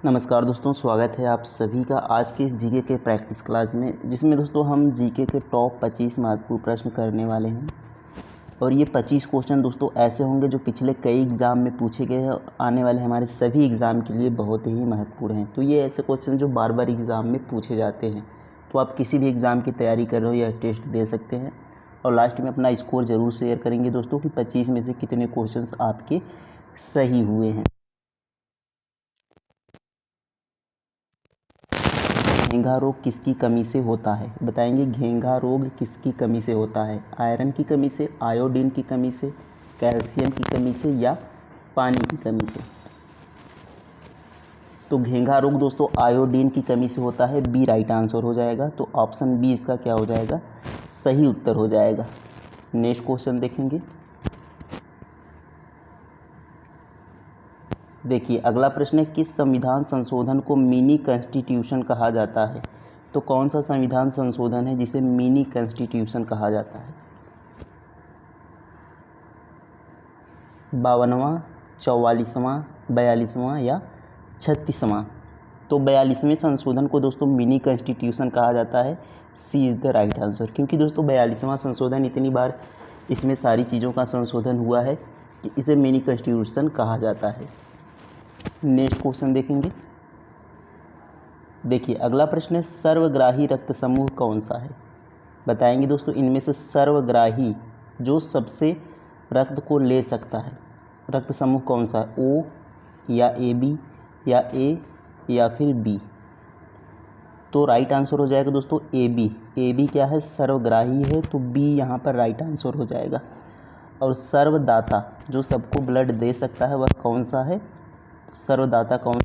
नमस्कार दोस्तों, स्वागत है आप सभी का आज के इस जीके के प्रैक्टिस क्लास में, जिसमें दोस्तों हम जीके के टॉप 25 महत्वपूर्ण प्रश्न करने वाले हैं। और ये 25 क्वेश्चन दोस्तों ऐसे होंगे जो पिछले कई एग्ज़ाम में पूछे गए हैं, आने वाले हमारे सभी एग्ज़ाम के लिए बहुत ही महत्वपूर्ण हैं। तो ये ऐसे क्वेश्चन जो बार बार एग्ज़ाम में पूछे जाते हैं, तो आप किसी भी एग्ज़ाम की तैयारी कर रहे हो या टेस्ट दे सकते हैं। और लास्ट में अपना स्कोर ज़रूर शेयर करेंगे दोस्तों कि 25 में से कितने क्वेश्चन आपके सही हुए हैं। घेंघा रोग किसकी कमी से होता है? बताएंगे घेंघा रोग किसकी कमी से होता है? आयरन की कमी से, आयोडीन की कमी से, कैल्शियम की कमी से या पानी की कमी से? तो घेंघा रोग दोस्तों आयोडीन की कमी से होता है। बी राइट आंसर हो जाएगा। तो ऑप्शन बी इसका क्या हो जाएगा? सही उत्तर हो जाएगा। नेक्स्ट क्वेश्चन देखेंगे। देखिए अगला प्रश्न है, किस संविधान संशोधन को मिनी कॉन्स्टिट्यूशन कहा जाता है? तो कौन सा संविधान संशोधन है जिसे मिनी कॉन्स्टिट्यूशन कहा जाता है? 52वां, 44वां, 42वां या 36वां? तो 42वें संशोधन को दोस्तों मिनी कॉन्स्टिट्यूशन कहा जाता है। सी इज़ द राइट आंसर। क्योंकि दोस्तों 42वां संशोधन इतनी बार इसमें सारी चीज़ों का संशोधन हुआ है कि इसे मिनी कॉन्स्टिट्यूशन कहा जाता है। नेक्स्ट क्वेश्चन देखेंगे। देखिए अगला प्रश्न है, सर्वग्राही रक्त समूह कौन सा है? बताएंगे दोस्तों इनमें से सर्वग्राही जो सबसे रक्त को ले सकता है, रक्त समूह कौन सा है? ओ या ए बी या ए या फिर बी? तो राइट आंसर हो जाएगा दोस्तों ए बी। ए बी क्या है? सर्वग्राही है, तो बी यहाँ पर राइट आंसर हो जाएगा। और सर्वदाता जो सबको ब्लड दे सकता है वह कौन सा है? सर्वदाता कौन?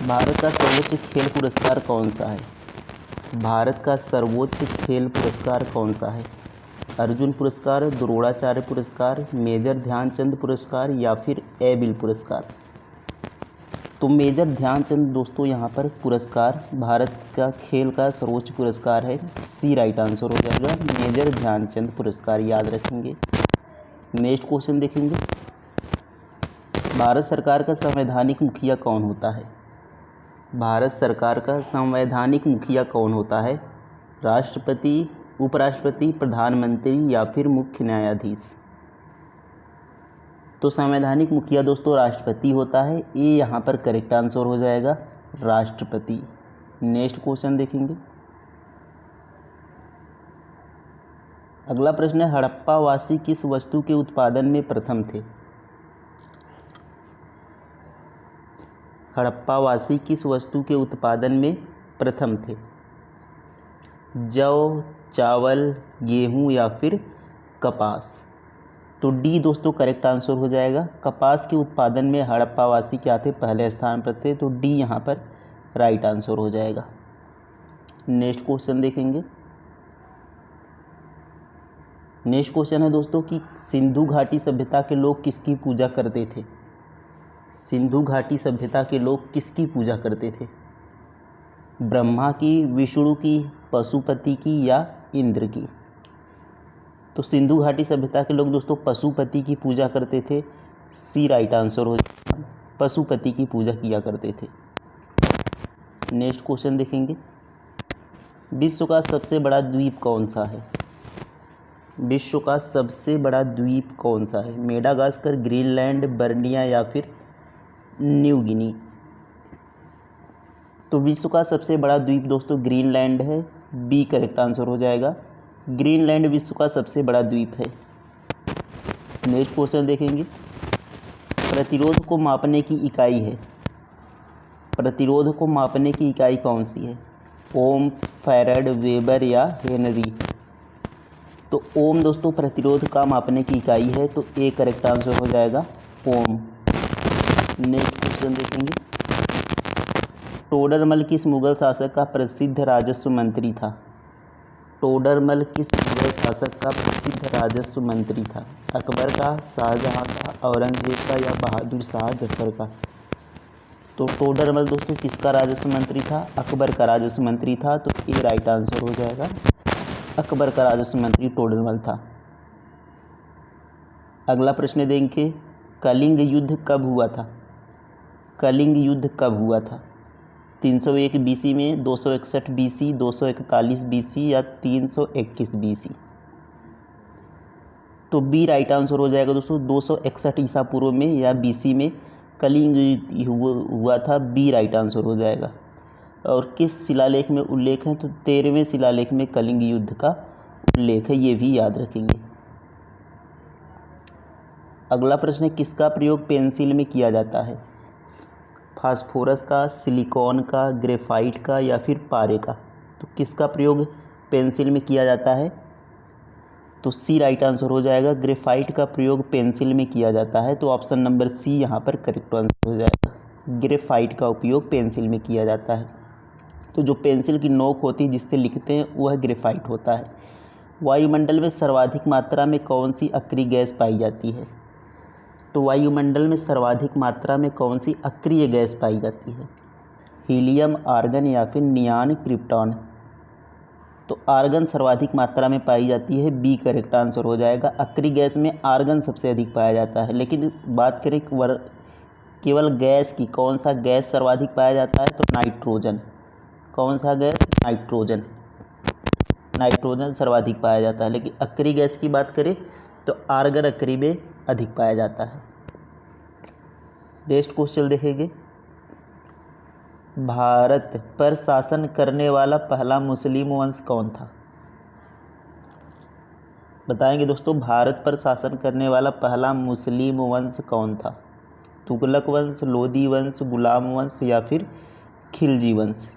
भारत का सर्वोच्च खेल पुरस्कार कौन सा है? भारत का सर्वोच्च खेल पुरस्कार कौन सा है? अर्जुन पुरस्कार, द्रोणाचार्य पुरस्कार, मेजर ध्यानचंद पुरस्कार या फिर एबिल पुरस्कार? तो मेजर ध्यानचंद दोस्तों यहाँ पर पुरस्कार भारत का खेल का सर्वोच्च पुरस्कार है। सी राइट आंसर हो जाएगा, मेजर ध्यानचंद पुरस्कार, याद रखेंगे। नेक्स्ट क्वेश्चन देखेंगे। भारत सरकार का संवैधानिक मुखिया कौन होता है? भारत सरकार का संवैधानिक मुखिया कौन होता है? राष्ट्रपति, उपराष्ट्रपति, प्रधानमंत्री या फिर मुख्य न्यायाधीश? तो संवैधानिक मुखिया दोस्तों राष्ट्रपति होता है। ये यहाँ पर करेक्ट आंसर हो जाएगा, राष्ट्रपति। नेक्स्ट क्वेश्चन देखेंगे। अगला प्रश्न है, हड़प्पा वासी किस वस्तु के उत्पादन में प्रथम थे? हड़प्पा वासी किस वस्तु के उत्पादन में प्रथम थे? जौ, चावल, गेहूं या फिर कपास? तो डी दोस्तों करेक्ट आंसर हो जाएगा। कपास के उत्पादन में हड़प्पा वासी क्या थे? पहले स्थान पर थे। तो डी यहाँ पर राइट आंसर हो जाएगा। नेक्स्ट क्वेश्चन देखेंगे। नेक्स्ट क्वेश्चन है दोस्तों कि सिंधु घाटी सभ्यता के लोग किसकी पूजा करते थे? सिंधु घाटी सभ्यता के लोग किसकी पूजा करते थे? ब्रह्मा की, विष्णु की, पशुपति की या इंद्र की? तो सिंधु घाटी सभ्यता के लोग दोस्तों पशुपति की पूजा करते थे। सी राइट आंसर हो जाएगा, पशुपति की पूजा किया करते थे। नेक्स्ट क्वेश्चन देखेंगे। विश्व का सबसे बड़ा द्वीप कौन सा है? विश्व का सबसे बड़ा द्वीप कौन सा है? मेडागास्कर, ग्रीनलैंड, बर्निया या फिर न्यू गिनी? तो विश्व का सबसे बड़ा द्वीप दोस्तों ग्रीनलैंड है। बी करेक्ट आंसर हो जाएगा, ग्रीनलैंड विश्व का सबसे बड़ा द्वीप है। नेक्स्ट क्वेश्चन देखेंगे। प्रतिरोध को मापने की इकाई है, प्रतिरोध को मापने की इकाई कौन सी है? ओम, फैराड, वेबर या हेनरी? तो ओम दोस्तों प्रतिरोध का मापने की इकाई है। तो ए करेक्ट आंसर हो जाएगा, ओम। नेक्स्ट क्वेश्चन देखेंगे। टोडरमल किस मुगल शासक का प्रसिद्ध राजस्व मंत्री था? टोडरमल किस मुगल शासक का प्रसिद्ध राजस्व मंत्री था? अकबर का, शाहजहां का, औरंगजेब का या बहादुर शाह जफर का? तो टोडरमल दोस्तों किसका राजस्व मंत्री था? अकबर का राजस्व मंत्री था। तो ये राइट आंसर हो जाएगा, अकबर का राजस्व मंत्री टोडरमल था। अगला प्रश्न देखें, कलिंग युद्ध कब हुआ था? कलिंग युद्ध कब हुआ था? 301 बीसी में, 261 बीसी, 241 बीसी या 321 बीसी? तो बी राइट आंसर हो जाएगा दोस्तों, 261 ईसा पूर्व में या बीसी में कलिंग युद्ध हुआ था। बी राइट आंसर हो जाएगा। और किस शिलालेख में उल्लेख है? तो 13वें शिलालेख में कलिंग युद्ध का उल्लेख है, ये भी याद रखेंगे। अगला प्रश्न है, किसका प्रयोग पेंसिल में किया जाता है? फास्फोरस का, सिलिकॉन का, ग्रेफाइट का या फिर पारे का? तो किसका प्रयोग पेंसिल में किया जाता है? तो सी राइट आंसर हो जाएगा, ग्रेफाइट का प्रयोग पेंसिल में किया जाता है। तो ऑप्शन नंबर सी यहाँ पर करेक्ट आंसर हो जाएगा, ग्रेफाइट का उपयोग पेंसिल में किया जाता है। तो जो पेंसिल की नोक होती है जिससे लिखते हैं वह ग्रेफाइट होता है। वायुमंडल में सर्वाधिक मात्रा में कौन सी अक्रिय गैस पाई जाती है? तो वायुमंडल में सर्वाधिक मात्रा में कौन सी अक्रिय गैस पाई जाती है? हीलियम, आर्गन या फिर नियान, क्रिप्टॉन? तो आर्गन सर्वाधिक मात्रा में पाई जाती है, बी करेक्ट आंसर हो जाएगा। अक्रिय गैस में आर्गन सबसे अधिक पाया जाता है। लेकिन बात करें केवल गैस की, कौन सा गैस सर्वाधिक पाया जाता है? तो नाइट्रोजन। कौन सा गैस? नाइट्रोजन। नाइट्रोजन सर्वाधिक पाया जाता है। लेकिन अक्रिय गैस की बात करें तो आर्गन अक्रिय में अधिक पाया जाता है। नेक्स्ट क्वेश्चन देखेंगे, भारत पर शासन करने वाला पहला मुस्लिम वंश कौन था? बताएंगे दोस्तों, भारत पर शासन करने वाला पहला मुस्लिम वंश कौन था? तुगलक वंश, लोदी वंश, गुलाम वंश या फिर खिलजी वंश?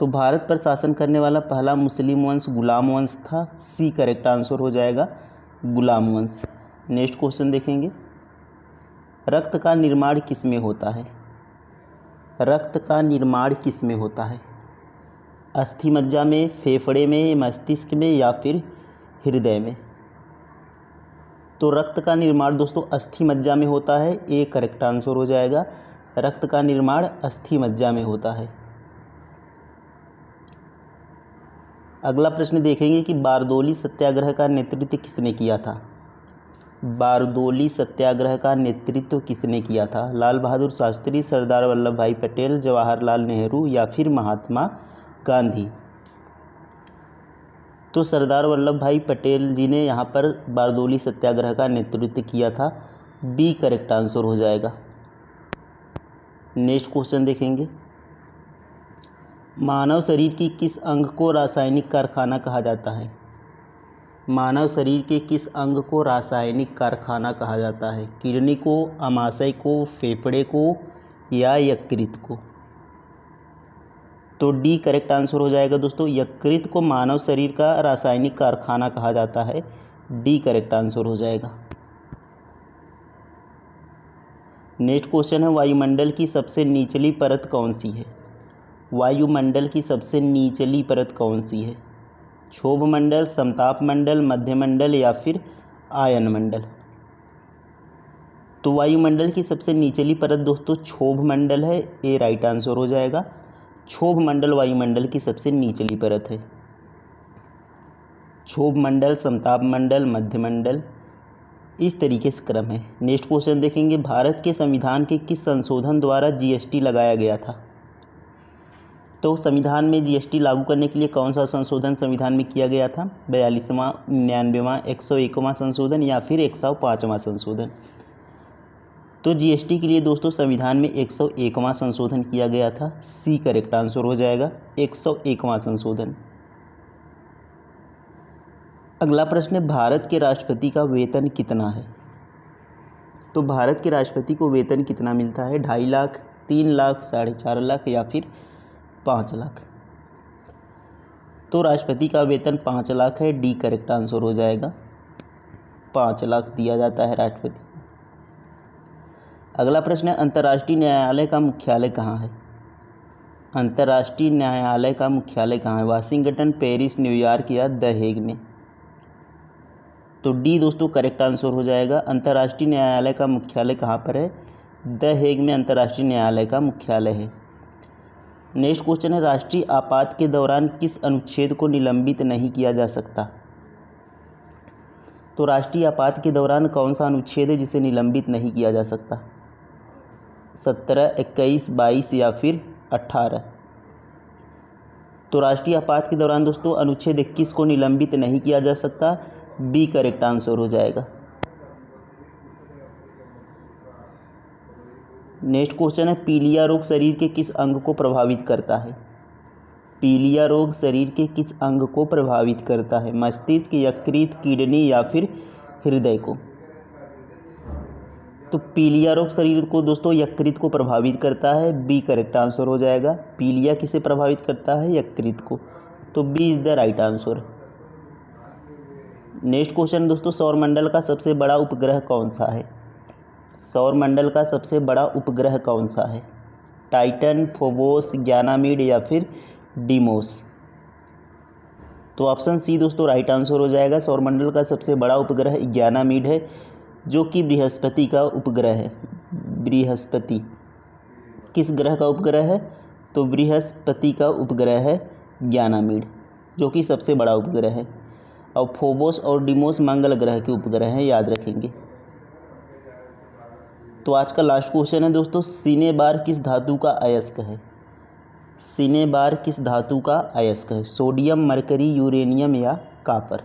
तो भारत पर शासन करने वाला पहला मुस्लिम वंश गुलाम वंश था। सी करेक्ट आंसर हो जाएगा, गुलाम वंश। नेक्स्ट क्वेश्चन देखेंगे, रक्त का निर्माण किस में होता है? रक्त का निर्माण किस में होता है? अस्थि मज्जा में, फेफड़े में, मस्तिष्क में या फिर हृदय में? तो रक्त का निर्माण दोस्तों अस्थि मज्जा में होता है, ए करेक्ट आंसर हो जाएगा। रक्त का निर्माण अस्थि मज्जा में होता है। अगला प्रश्न देखेंगे कि बारदोली सत्याग्रह का नेतृत्व किसने किया था? बारदोली सत्याग्रह का नेतृत्व किसने किया था? लाल बहादुर शास्त्री, सरदार वल्लभ भाई पटेल, जवाहरलाल नेहरू या फिर महात्मा गांधी? तो सरदार वल्लभ भाई पटेल जी ने यहाँ पर बारदोली सत्याग्रह का नेतृत्व किया था। बी करेक्ट आंसर हो जाएगा। नेक्स्ट क्वेश्चन देखेंगे, मानव शरीर की किस अंग को रासायनिक कारखाना कहा जाता है? मानव शरीर के किस अंग को रासायनिक कारखाना कहा जाता है? किडनी को, अमाशय को, फेफड़े को या यकृत को? तो डी करेक्ट आंसर हो जाएगा दोस्तों, यकृत को मानव शरीर का रासायनिक कारखाना कहा जाता है। डी करेक्ट आंसर हो जाएगा। नेक्स्ट क्वेश्चन है, वायुमंडल की सबसे निचली परत कौन सी है? वायुमंडल की सबसे निचली परत कौन सी है? क्षोभ मंडल, समताप मंडल, मध्यमंडल या फिर आयन मंडल? तो वायुमंडल की सबसे निचली परत दोस्तों क्षोभ मंडल है, ए राइट आंसर हो जाएगा। क्षोभ मंडल वायुमंडल की सबसे निचली परत है। क्षोभ मंडल, समताप मंडल, मध्यमंडल, इस तरीके से क्रम है। नेक्स्ट क्वेश्चन देखेंगे, भारत के संविधान के किस संशोधन द्वारा जीएसटी लगाया गया था? तो संविधान में जीएसटी लागू करने के लिए कौन सा संशोधन संविधान में किया गया था? 42वां, 99वां, 101वां संशोधन या फिर 105वां संशोधन? तो जीएसटी के लिए दोस्तों संविधान में 101वां संशोधन किया गया था। सी करेक्ट आंसर हो जाएगा, 101वां संशोधन। अगला प्रश्न है, भारत के राष्ट्रपति का वेतन कितना है? तो भारत के राष्ट्रपति को वेतन कितना मिलता है? 2.5 लाख, 3 लाख, 4.5 लाख या फिर 5 लाख? तो राष्ट्रपति का वेतन 5 लाख है। डी करेक्ट आंसर हो जाएगा, 5 लाख दिया जाता है राष्ट्रपति। अगला प्रश्न है, अंतर्राष्ट्रीय न्यायालय का मुख्यालय कहाँ है? अंतर्राष्ट्रीय न्यायालय का मुख्यालय कहाँ है? वाशिंगटन, पेरिस, न्यूयॉर्क या द हेग में? तो डी दोस्तों करेक्ट आंसर हो जाएगा। अंतर्राष्ट्रीय न्यायालय का मुख्यालय कहाँ पर है? द हेग में अंतर्राष्ट्रीय न्यायालय का मुख्यालय है। नेक्स्ट क्वेश्चन है, राष्ट्रीय आपात के दौरान किस अनुच्छेद को निलंबित नहीं किया जा सकता। तो राष्ट्रीय आपात के दौरान कौन सा अनुच्छेद है जिसे निलंबित नहीं किया जा सकता। 17, 21, 22 या फिर 18। तो राष्ट्रीय आपात के दौरान दोस्तों अनुच्छेद 21 को निलंबित नहीं किया जा सकता। बी करेक्ट आंसर हो जाएगा। नेक्स्ट क्वेश्चन है, पीलिया रोग शरीर के किस अंग को प्रभावित करता है। पीलिया रोग शरीर के किस अंग को प्रभावित करता है। मस्तिष्क, यकृत, किडनी या फिर हृदय को। तो पीलिया रोग शरीर को दोस्तों यकृत को प्रभावित करता है। बी करेक्ट आंसर हो जाएगा। पीलिया किसे प्रभावित करता है, यकृत को। तो B is the right answer. Next question दोस्तों, सौरमंडल का सबसे बड़ा उपग्रह कौन सा है। सौरमंडल का सबसे बड़ा उपग्रह कौन सा है। टाइटन, फोबोस, गैनामीड या फिर डीमोस। तो ऑप्शन सी दोस्तों राइट आंसर हो जाएगा। सौरमंडल का सबसे बड़ा उपग्रह गैनामीड है, जो कि बृहस्पति का उपग्रह है। बृहस्पति किस ग्रह का उपग्रह है, तो बृहस्पति का उपग्रह है गैनामीड, जो कि सबसे बड़ा उपग्रह है। और फोबोस और डीमोस मंगल ग्रह के उपग्रह हैं, याद रखेंगे। तो आज का लास्ट क्वेश्चन है दोस्तों, सिनेबार किस धातु का अयस्क है। सिनेबार किस धातु का अयस्क है। सोडियम, मरकरी, यूरेनियम या कॉपर।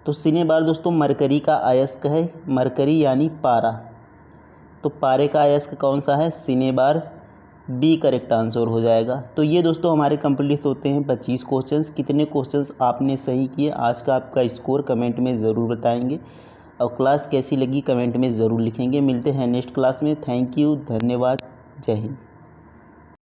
तो सिनेबार दोस्तों मरकरी का अयस्क है। मरकरी यानी पारा। तो पारे का अयस्क कौन सा है, सिनेबार। बी करेक्ट आंसर हो जाएगा। तो ये दोस्तों हमारे कंप्लीट होते हैं 25 क्वेश्चंस। कितने क्वेश्चंस आपने सही किए, आज का आपका स्कोर कमेंट में ज़रूर बताएंगे। और क्लास कैसी लगी कमेंट में ज़रूर लिखेंगे। मिलते हैं नेक्स्ट क्लास में। थैंक यू, धन्यवाद, जय हिंद।